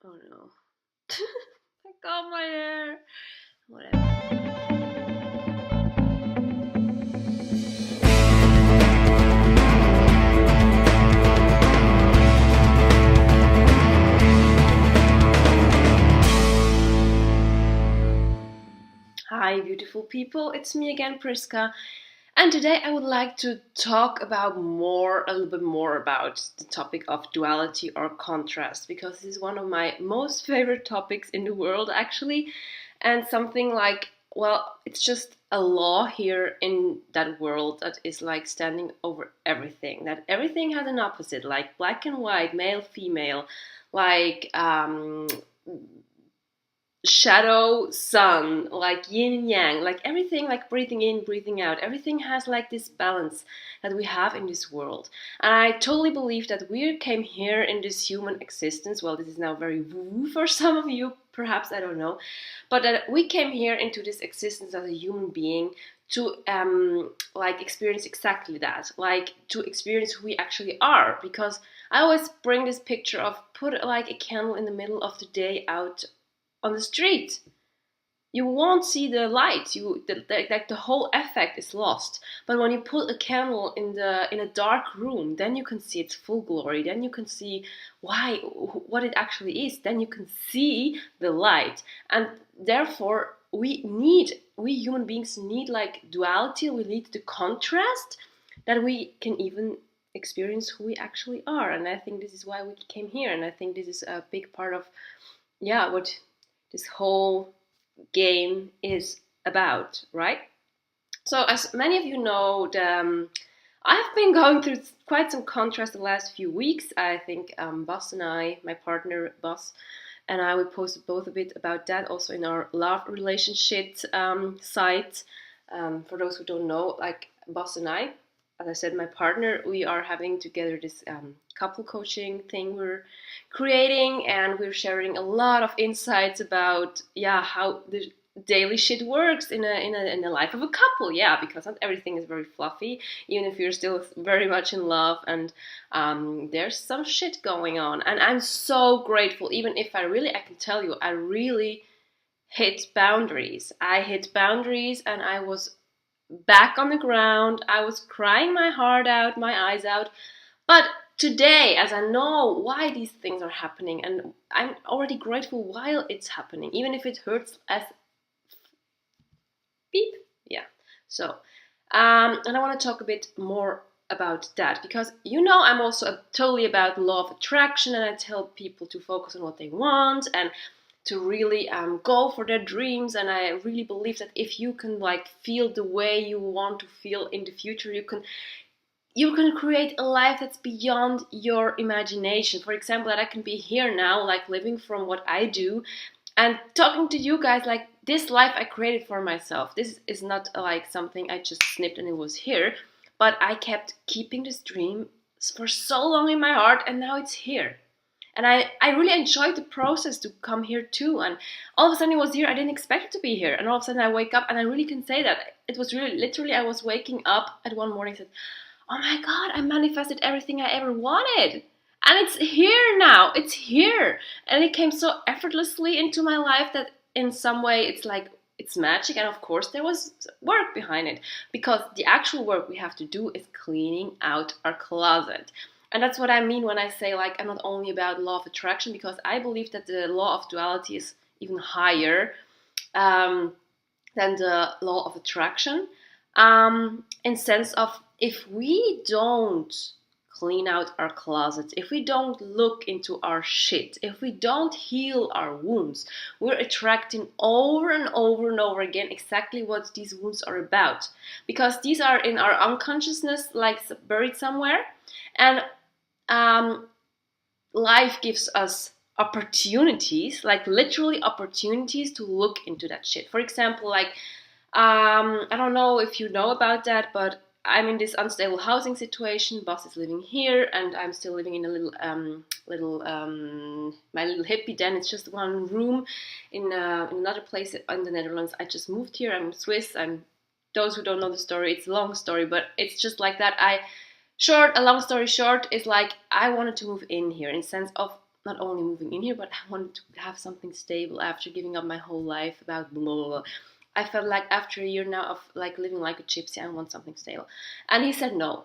Oh no. I got my hair. Whatever. Hi, beautiful people. It's me again, Priska. And today I would like to talk about a little bit more about the topic of duality or contrast, because this is one of my most favorite topics in the world, actually. And something like, well, it's just a law here in that world that is like standing over everything, that everything has an opposite, like black and white, male, female, like shadow, sun, like yin and yang, like everything, like breathing in, breathing out, everything has like this balance that we have in this world. And I totally believe that we came here in this human existence, well, this is now very woo for some of you, perhaps, I don't know, but that we came here into this existence as a human being to like experience exactly that, like to experience who we actually are. Because I always bring this picture of put like a candle in the middle of the day out on the street. You won't see the light. The whole effect is lost. But when you put a candle in a dark room, then you can see its full glory. Then you can see what it actually is. Then you can see the light. And therefore, we human beings need like duality. We need the contrast that we can even experience who we actually are. And I think this is why we came here. And I think this is a big part of what this whole game is about, right? So, as many of you know, I've been going through quite some contrast the last few weeks. I think Boss and I, my partner Boss, and I, we posted both a bit about that also in our love relationship site. For those who don't know, like Boss and I, as I said, my partner, we are having together this couple coaching thing we're creating, and we're sharing a lot of insights about how the daily shit works in a life of a couple. Yeah, because not everything is very fluffy, even if you're still very much in love, and there's some shit going on. And I'm so grateful, even if I can tell you, I really hit boundaries. I hit boundaries, and I was back on the ground. I was crying my heart out, my eyes out. But today, as I know why these things are happening, and I'm already grateful while it's happening, even if it hurts as beep. Yeah. So, and I want to talk a bit more about that, because I'm also totally about law of attraction, and I tell people to focus on what they want and to really go for their dreams. And I really believe that if you can like feel the way you want to feel in the future, you can create a life that's beyond your imagination. For example, that I can be here now, like living from what I do and talking to you guys, like this life I created for myself. This is not like something I just snipped and it was here, but I kept keeping this dream for so long in my heart, and now it's here. And I really enjoyed the process to come here too. And all of a sudden it was here. I didn't expect it to be here. And all of a sudden I wake up, and I really can say that it was really literally, I was waking up at one morning and said, oh my God, I manifested everything I ever wanted. And it's here now. It's here. And it came so effortlessly into my life that in some way it's like, it's magic. And of course there was work behind it, because the actual work we have to do is cleaning out our closet. And that's what I mean when I say, like, I'm not only about law of attraction, because I believe that the law of duality is even higher than the law of attraction, in sense of, if we don't clean out our closets, if we don't look into our shit, if we don't heal our wounds, we're attracting over and over and over again exactly what these wounds are about, because these are in our unconsciousness, like buried somewhere. And life gives us opportunities, like literally opportunities, to look into that shit. For example, like I don't know if you know about that, but I'm in this unstable housing situation. Boss is living here, and I'm still living in a my little hippie den. It's just one room in another place in the Netherlands. I just moved here. I'm Swiss. Those who don't know the story, it's a long story, but it's just like that. A long story short is like, I wanted to move in here, in sense of not only moving in here, but I wanted to have something stable after giving up my whole life about blah, blah, blah. I felt like after a year now of like living like a gypsy, I want something stable. And he said no.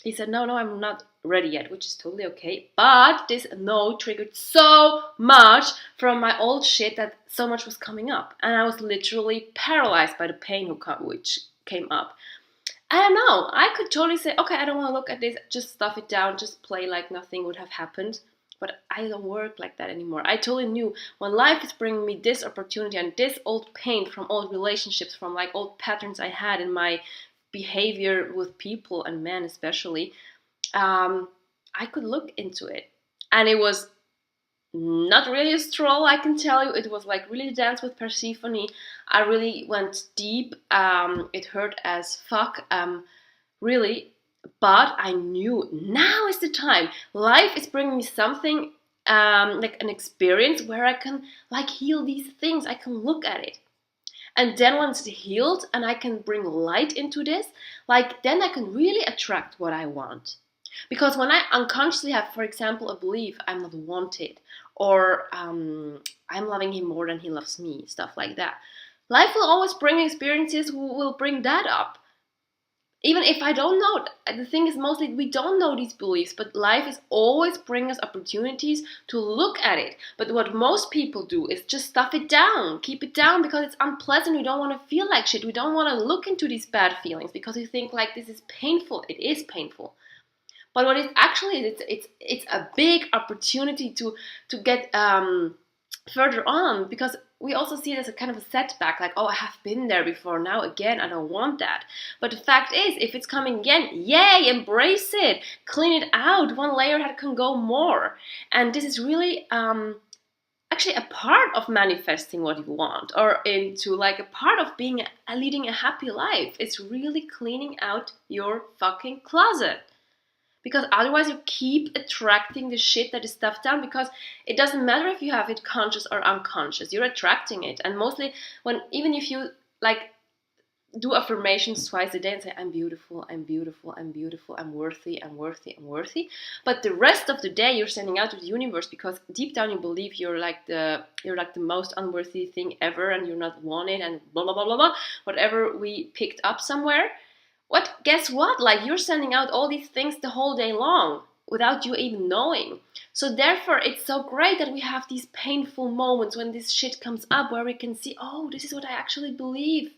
He said, no, I'm not ready yet, which is totally okay. But this no triggered so much from my old shit that so much was coming up. And I was literally paralyzed by the pain which came up. I don't know. I could totally say, okay, I don't want to look at this. Just stuff it down. Just play like nothing would have happened. But I don't work like that anymore. I totally knew when life is bringing me this opportunity and this old pain from old relationships, from like old patterns I had in my behavior with people and men especially, I could look into it. And it was not really a stroll, I can tell you. It was like really dance with Persephone. I really went deep. It hurt as fuck, really. But I knew now is the time. Life is bringing me something, like an experience where I can like heal these things. I can look at it. And then once it's healed and I can bring light into this, like then I can really attract what I want. Because when I unconsciously have, for example, a belief I'm not wanted, or I'm loving him more than he loves me, stuff like that, life will always bring experiences who will bring that up. Even if I don't know, the thing is mostly we don't know these beliefs, but life is always bringing us opportunities to look at it. But what most people do is just stuff it down, keep it down because it's unpleasant. We don't want to feel like shit. We don't want to look into these bad feelings because we think like this is painful. It is painful. But what it actually is, it's a big opportunity to get further on, because we also see it as a kind of a setback, like, oh, I have been there before, now again, I don't want that. But the fact is, if it's coming again, yay, embrace it, clean it out, one layer can go more. And this is really actually a part of manifesting what you want, or into like a part of leading a happy life. It's really cleaning out your fucking closet. Because otherwise you keep attracting the shit that is stuffed down, because it doesn't matter if you have it conscious or unconscious, you're attracting it. And mostly even if you like do affirmations twice a day and say, I'm beautiful, I'm beautiful, I'm beautiful, I'm worthy, I'm worthy, I'm worthy. But the rest of the day you're sending out to the universe because deep down you believe you're like the most unworthy thing ever and you're not wanted and blah, blah, blah, blah, blah. Whatever we picked up somewhere. Guess what? Like you're sending out all these things the whole day long without you even knowing. So therefore it's so great that we have these painful moments when this shit comes up where we can see, oh, this is what I actually believe.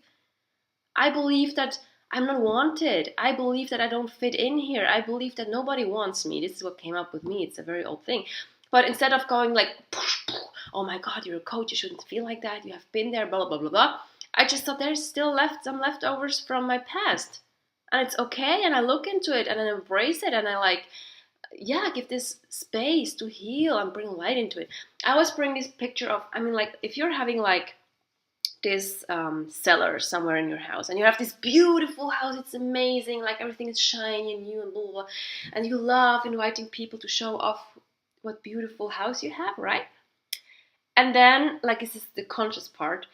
I believe that I'm not wanted. I believe that I don't fit in here. I believe that nobody wants me. This is what came up with me. It's a very old thing. But instead of going like, oh my God, you're a coach, you shouldn't feel like that. You have been there, blah, blah, blah, blah. I just thought there's still some leftovers from my past. And it's okay, and I look into it, and I embrace it, and I give this space to heal and bring light into it. I always bring this picture of, if you're having like this cellar somewhere in your house, and you have this beautiful house, it's amazing, like everything is shiny and new and blah, blah, blah, and you love inviting people to show off what beautiful house you have, right? And then, this is the conscious part,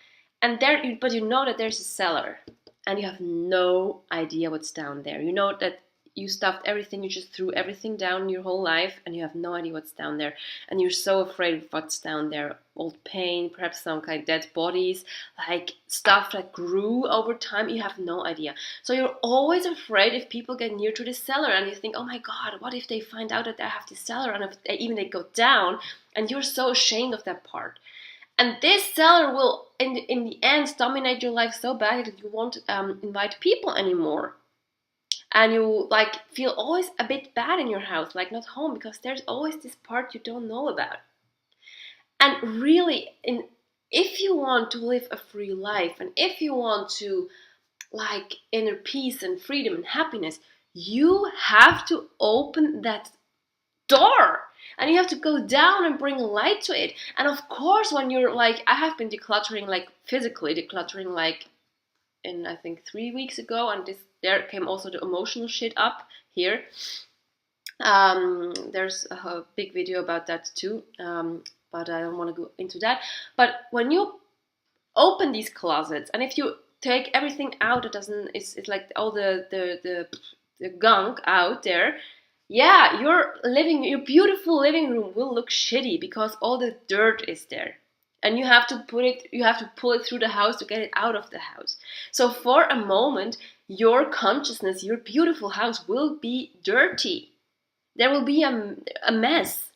but you know that there's a cellar. And you have no idea what's down there. You know that you stuffed everything, you just threw everything down your whole life, and you have no idea what's down there. And you're so afraid of what's down there. Old pain, perhaps some kind of dead bodies, like stuff that grew over time, you have no idea. So you're always afraid if people get near to the cellar, and you think, oh my God, what if they find out that I have this cellar, and if they go down, and you're so ashamed of that part. And this cellar will, in the end, dominate your life so bad that you won't invite people anymore. And you feel always a bit bad in your house, like not home, because there's always this part you don't know about. And really, if you want to live a free life, and if you want to inner peace and freedom and happiness, you have to open that door. And you have to go down and bring light to it. And of course, when you're I have been decluttering, physically decluttering, in I think 3 weeks ago, and there came also the emotional shit up here. There's a big video about that too, but I don't want to go into that. But when you open these closets, and if you take everything out, it's like all the gunk out there. Yeah, your beautiful living room will look shitty because all the dirt is there. And you have to pull it through the house to get it out of the house. So for a moment, your consciousness, your beautiful house will be dirty. There will be a mess.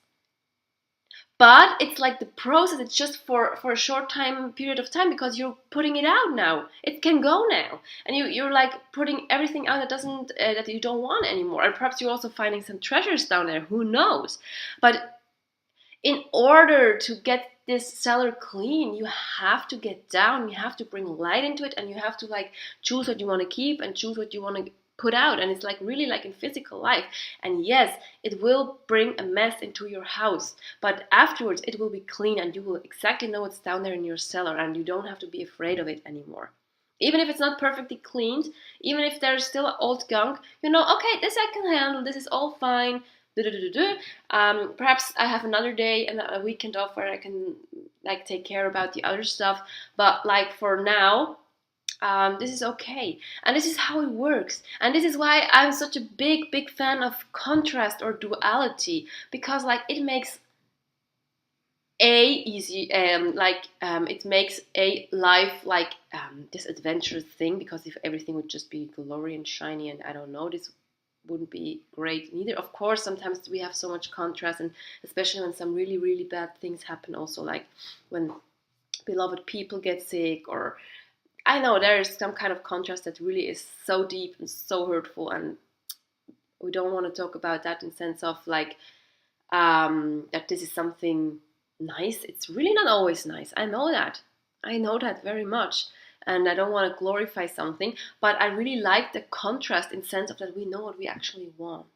But it's like the process, it's just for a short time period of time because you're putting it out now. It can go now. And you're like putting everything out that doesn't that you don't want anymore. And perhaps you're also finding some treasures down there, who knows. But in order to get this cellar clean, you have to get down, you have to bring light into it, and you have to like choose what you want to keep and choose what you want to put out. And it's like really like in physical life. And yes, it will bring a mess into your house, but afterwards it will be clean and you will exactly know what's down there in your cellar, and you don't have to be afraid of it anymore. Even if it's not perfectly cleaned, even if there's still old gunk, you know, okay, this I can handle, this is all fine. Perhaps I have another day and a weekend off where I can like take care about the other stuff. But like for now, this is okay, and this is how it works. And this is why I'm such a big fan of contrast or duality, because like it makes it makes a life like this adventurous thing, because if everything would just be glory and shiny and I don't know, this wouldn't be great neither. Of course, sometimes we have so much contrast, and especially when some really bad things happen, also like when beloved people get sick, or I know there is some kind of contrast that really is so deep and so hurtful, and we don't want to talk about that in sense of like that this is something nice. It's really not always nice. I know that. I know that very much. And I don't want to glorify something, but I really like the contrast in sense of that we know what we actually want.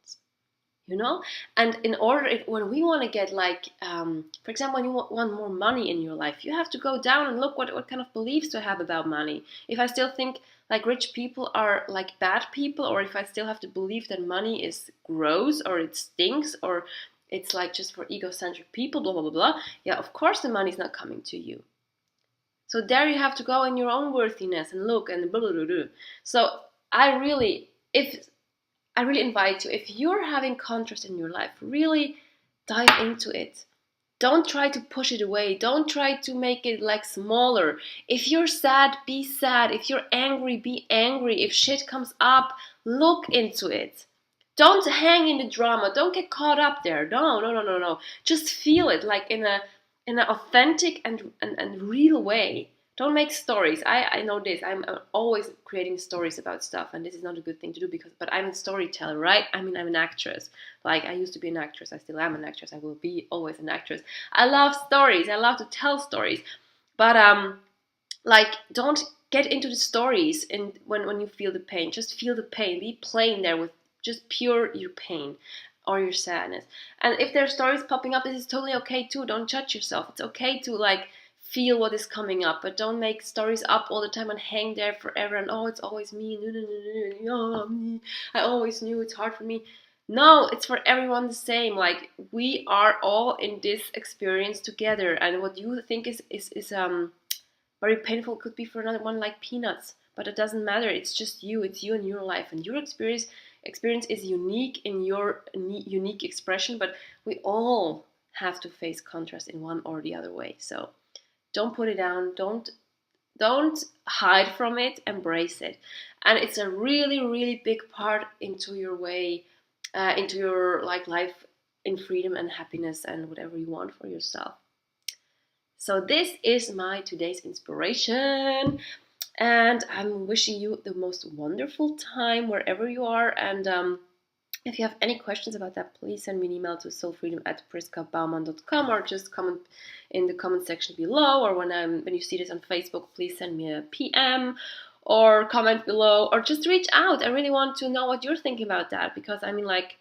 You know, and in order, when we want to get like for example, when you want more money in your life, you have to go down and look what kind of beliefs I have about money. If I still think like rich people are like bad people, or if I still have to believe that money is gross or it stinks or it's like just for egocentric people, blah blah blah blah, yeah, of course the money's not coming to you. So there you have to go in your own worthiness and look and blah blah blah blah. So I really, if I really invite you, if you're having contrast in your life, really dive into it. Don't try to push it away. Don't try to make it like smaller. If you're sad, be sad. If you're angry, be angry. If shit comes up, look into it. Don't hang in the drama. Don't get caught up there. No. Just feel it like in an authentic and real way. Don't make stories. I know this. I'm always creating stories about stuff, and this is not a good thing to do but I'm a storyteller, right? I mean, I'm an actress. Like I used to be an actress. I still am an actress. I will be always an actress. I love stories. I love to tell stories. But like don't get into the stories and when you feel the pain. Just feel the pain. Be plain there with just pure your pain or your sadness. And if there are stories popping up, this is totally okay too. Don't judge yourself. It's okay to like feel what is coming up, but don't make stories up all the time and hang there forever and oh, it's always me. No, I always knew it's hard for me. No, it's for everyone the same. Like we are all in this experience together, and what you think is very painful could be for another one like peanuts. But it doesn't matter. It's just you. It's you and your life, and your experience is unique in your unique expression. But we all have to face contrast in one or the other way. So don't put it down. Don't hide from it. Embrace it, and it's a really big part into your way, into your like life in freedom and happiness and whatever you want for yourself. So this is my today's inspiration, and I'm wishing you the most wonderful time wherever you are. And if you have any questions about that, please send me an email to soulfreedom@priskabaumann.com, or just comment in the comment section below. Or when you see this on Facebook, please send me a PM or comment below, or just reach out. I really want to know what you're thinking about that, because I mean, like,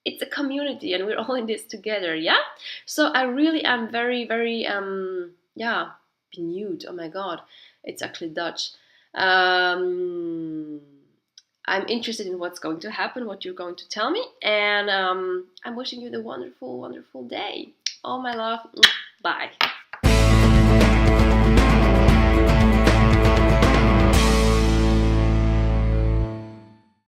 it's a community and we're all in this together, yeah? So I really am very benieuwd. Oh my god, it's actually Dutch. I'm interested in what's going to happen, what you're going to tell me, and I'm wishing you the wonderful day. All my love. Bye.